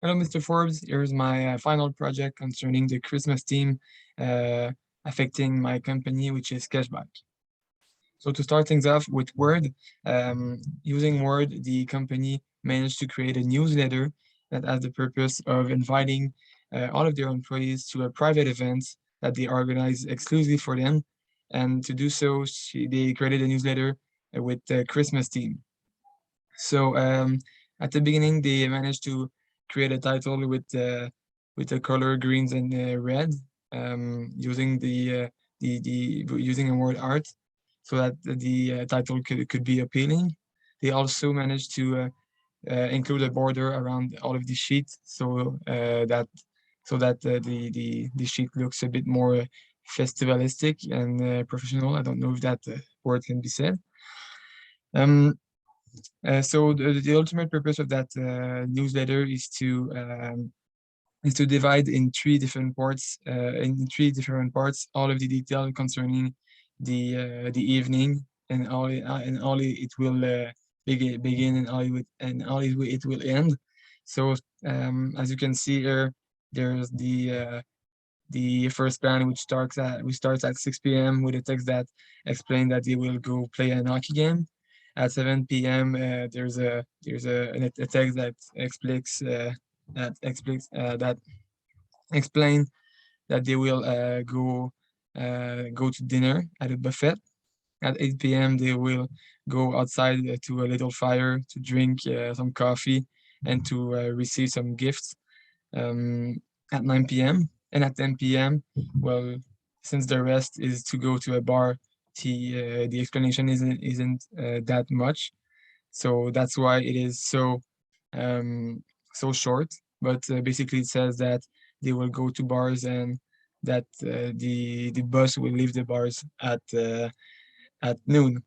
Hello, Mr. Forbes. Here's my final project concerning the Christmas theme uh, affecting my company, which is Cashback. So to start things off with Word, using Word, the company managed to create a newsletter that has the purpose of inviting all of their employees to a private event that they organize exclusively for them. And to do so, they created a newsletter with the Christmas theme. So at the beginning, they managed to create a title with the color greens and red, using the using a word art, so that the title could be appealing. They also managed to include a border around all of the sheet, so that the sheet looks a bit more festivalistic and professional. I don't know if that word can be said. Um, so the ultimate purpose of that newsletter is to divide in three different parts all of the detail concerning the evening and all it will begin and it will end. So as you can see here, there's the first band which starts at 6 p.m. with a text that explains that they will go play an hockey game. At 7 p.m. There's a text that explain that they will go to dinner at a buffet. At 8 p.m. they will go outside to a little fire to drink some coffee and to receive some gifts at 9 p.m. And at 10 p.m., well, since the rest is to go to a bar, the explanation isn't that much. So that's why it is um, so short. But basically, it says that they will go to bars and that the bus will leave the bars at noon.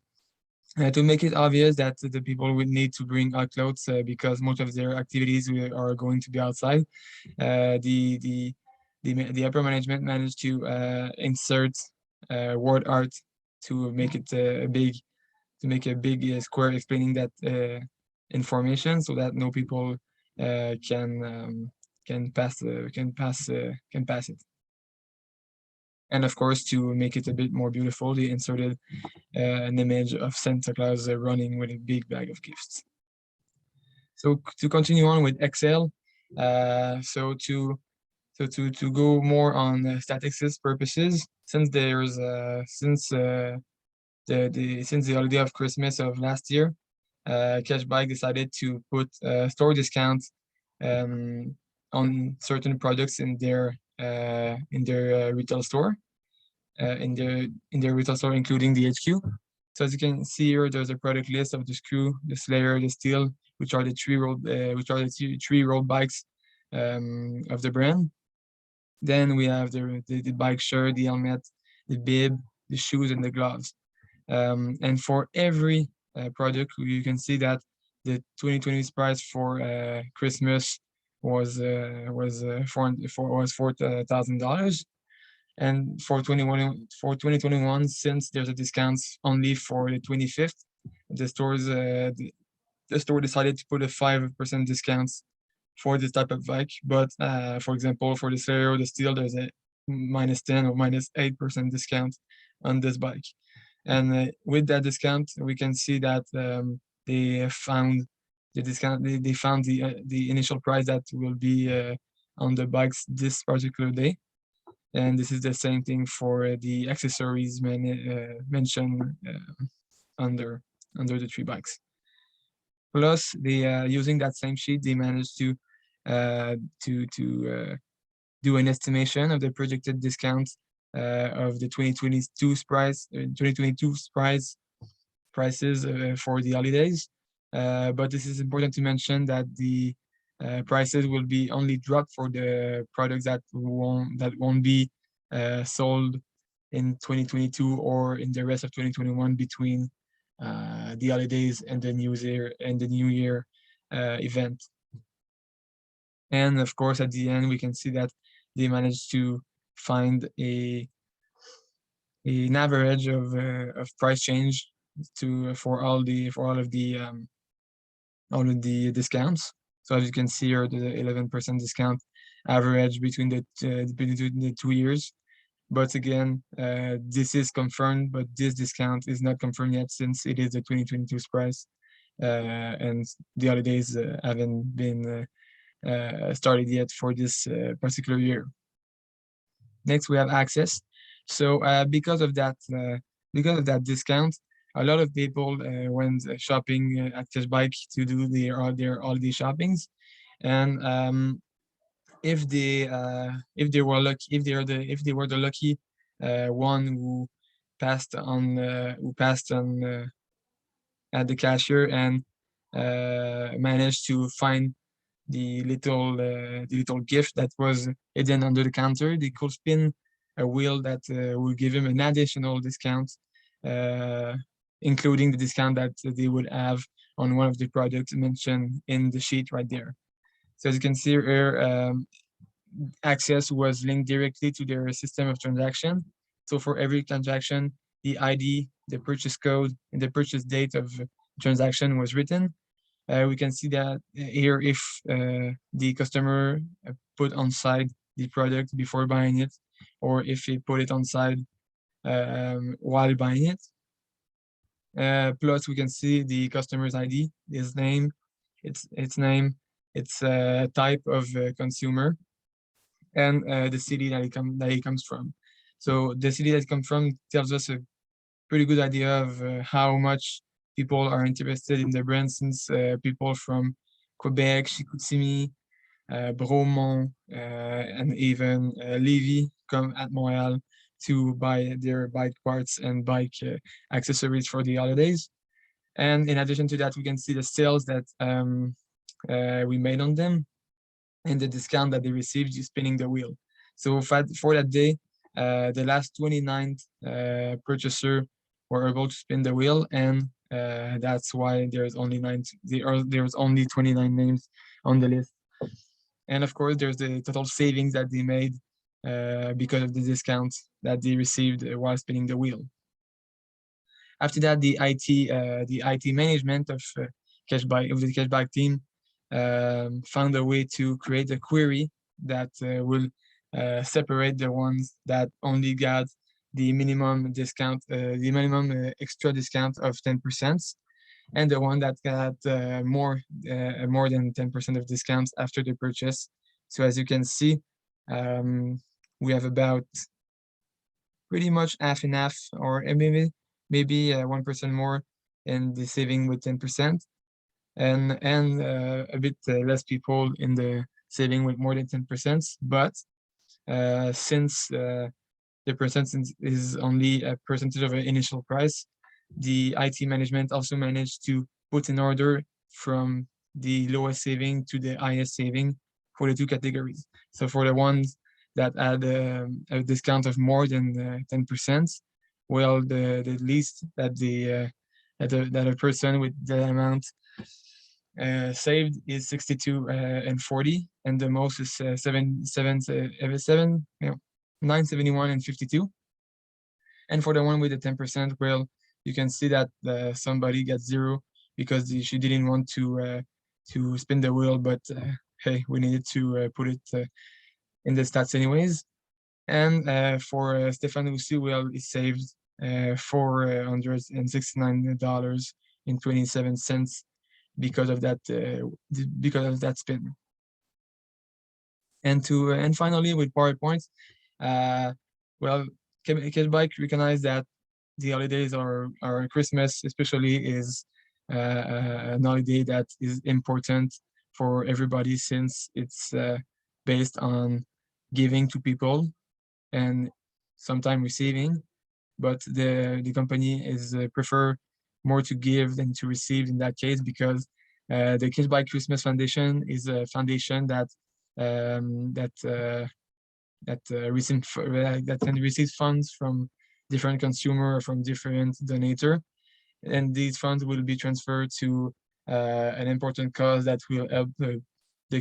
To make it obvious that the people will need to bring out clothes because most of their activities are going to be outside. Uh, the the the upper management managed to insert word art to make it to make a big square explaining that information so that no people can pass it. And of course, to make it a bit more beautiful, they inserted an image of Santa Claus running with a big bag of gifts. So to continue on with Excel, to go more on statistics purposes, since the holiday of Christmas of last year, Cashback decided to put store discounts um, on certain products in their retail store, in their retail store, including the HQ. So as you can see here, there's a product list of the screw, the Slayer, the steel, which are the three road bikes of the brand. Then we have the bike shirt, the helmet, the bib, the shoes, and the gloves. And for every product, you can see that the 2020 price for Christmas was $4,000, and for 2021, since there's a discount only for the 25th, the store decided to put a 5% discount for this type of bike. But for example, for the Stereo, the Steel, there's a -10 or -8% discount on this bike. And with that discount, we can see that they found the discount. They found the initial price that will be on the bikes this particular day. And this is the same thing for the accessories mentioned under under the three bikes. Plus, they using that same sheet, they managed uh, to do an estimation of the projected discount of the 2022 prices for the holidays. But this is important to mention that the prices will be only dropped for the products that won't be sold in 2022 or in the rest of 2021 between the holidays and the New Year event. And of course, at the end, we can see that they managed to find an average of price change to for all of the discounts. So as you can see here, the 11% discount average between the 2 years. But again, this is confirmed, but this discount is not confirmed yet since it is the 2022 price, and the holidays haven't been started yet for this particular year. Next, we have access. So because of that discount, a lot of people went shopping at Cashbike to do their holiday shoppings, and if they were lucky, if they were the lucky one who passed on at the cashier and managed to find the little gift that was hidden under the counter, they could spin a wheel that will give him an additional discount, including the discount that they would have on one of the products mentioned in the sheet right there. So as you can see here, access was linked directly to their system of transaction. So for every transaction, the ID, the purchase code, and the purchase date of transaction was written. We can see that here if the customer put on side the product before buying it, or if he put it on side while buying it. Plus, we can see the customer's ID, his name, its name, its type of consumer, and the city that he comes from. So the city that he comes from tells us a pretty good idea of how much people are interested in the brand, since people from Quebec, Chicoutimi, Bromont, and even Lévis come at Montreal to buy their bike parts and bike accessories for the holidays. And in addition to that, we can see the sales that we made on them and the discount that they received just spinning the wheel. So for that day, the last 29th purchaser were able to spin the wheel, and that's why there's only 29 names on the list. And of course, there's the total savings that they made because of the discounts that they received while spinning the wheel. After that, the IT management of the Cashbike team found a way to create a query that will separate the ones that only got the minimum discount, the minimum extra discount of 10%, and the one that got more than 10% of discounts after the purchase. So as you can see, we have about pretty much half and half, or maybe 1% more in the saving with 10%, and a bit less people in the saving with more than 10%. But since the percentage is only a percentage of an initial price, the IT management also managed to put in order from the lowest saving to the highest saving for the two categories. So for the ones that had a discount of more than 10%, well, the least that that a person with the amount saved is 62 and 40, and the most is 971 and 52. And for the one with the 10%, well, you can see that somebody got zero because she didn't want to spin the wheel, but hey, we needed to put it in the stats anyways. And for Stéphane Roussi, well, he saved $469.27 because of that spin. And finally, with PowerPoint, well, Cashbike recognized that the holidays or Christmas especially is an holiday that is important for everybody, since it's based on giving to people and sometimes receiving. But the company is prefer more to give than to receive in that case, because the Cashbike Christmas Foundation is a foundation that can receive funds from different consumer or from different donator, and these funds will be transferred to an important cause that will help the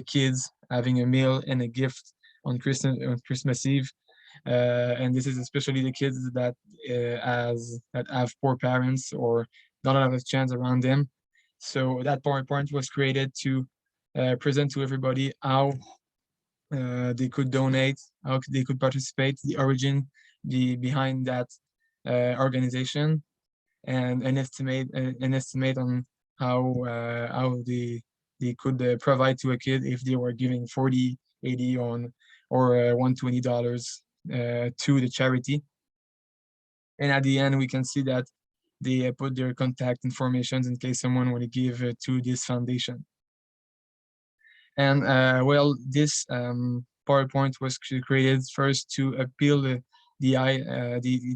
kids having a meal and a gift on Christmas Eve. And this is especially the kids that have poor parents or not a lot of chance around them. So that PowerPoint was created to present to everybody how they could donate, how they could participate, the origin behind that organization, and an estimate on how they could provide to a kid if they were giving 40, 80 on or $120 to the charity. And at the end, we can see that they put their contact information in case someone want to give to this foundation. And well, this PowerPoint was created first to appeal the eye,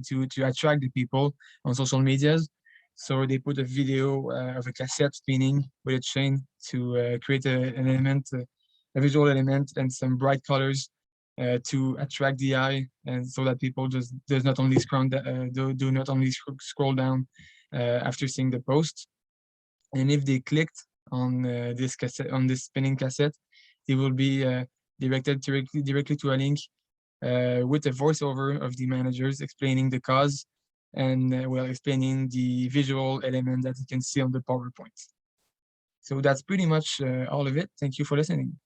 to attract the people on social medias. So they put a video of a cassette spinning with a chain to create an element, a visual element, and some bright colors to attract the eye, and so that people just do not only scroll down after seeing the post. And if they clicked on this cassette, on this spinning cassette, they will be directed directly to a link with a voiceover of the managers explaining the cause and well, explaining the visual element that you can see on the PowerPoint. So that's pretty much all of it. Thank you for listening.